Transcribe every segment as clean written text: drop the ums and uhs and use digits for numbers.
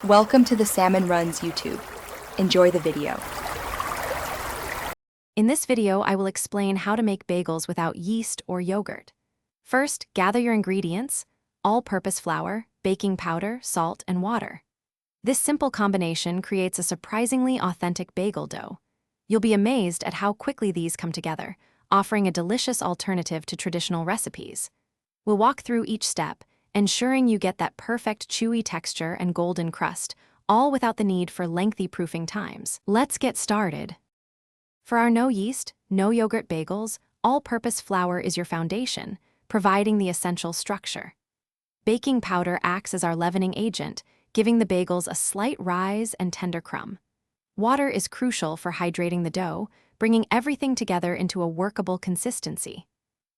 Welcome to the Salmon Runs YouTube. Enjoy the video. In this video, I will explain how to make bagels without yeast or yogurt. First, gather your ingredients: all-purpose flour, baking powder, salt, and water. This simple combination creates a surprisingly authentic bagel dough. You'll be amazed at how quickly these come together, offering a delicious alternative to traditional recipes. We'll walk through each step, ensuring you get that perfect chewy texture and golden crust, all without the need for lengthy proofing times. Let's get started. For our no yeast, no yogurt bagels, all-purpose flour is your foundation, providing the essential structure. Baking powder acts as our leavening agent, giving the bagels a slight rise and tender crumb. Water is crucial for hydrating the dough, bringing everything together into a workable consistency.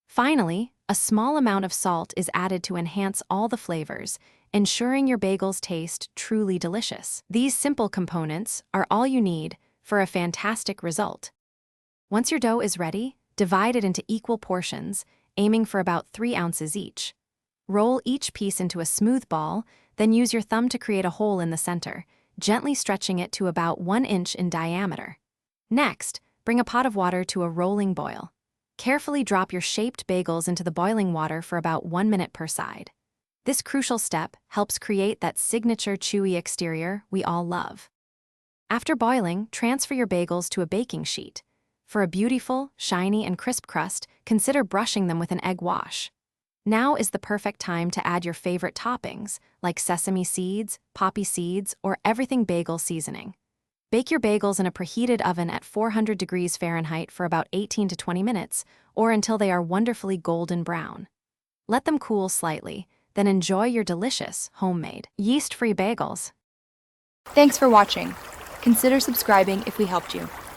Finally, a small amount of salt is added to enhance all the flavors, ensuring your bagels taste truly delicious. These simple components are all you need for a fantastic result. Once your dough is ready, divide it into equal portions, aiming for about 3 ounces each. Roll each piece into a smooth ball, then use your thumb to create a hole in the center, gently stretching it to about 1 inch in diameter. Next, bring a pot of water to a rolling boil. Carefully drop your shaped bagels into the boiling water for about 1 minute per side. This crucial step helps create that signature chewy exterior we all love. After boiling, transfer your bagels to a baking sheet. For a beautiful, shiny, and crisp crust, consider brushing them with an egg wash. Now is the perfect time to add your favorite toppings, like sesame seeds, poppy seeds, or everything bagel seasoning. Bake your bagels in a preheated oven at 400 degrees Fahrenheit for about 18 to 20 minutes, or until they are wonderfully golden brown. Let them cool slightly, then enjoy your delicious, homemade, yeast-free bagels. Thanks for watching. Consider subscribing if we helped you.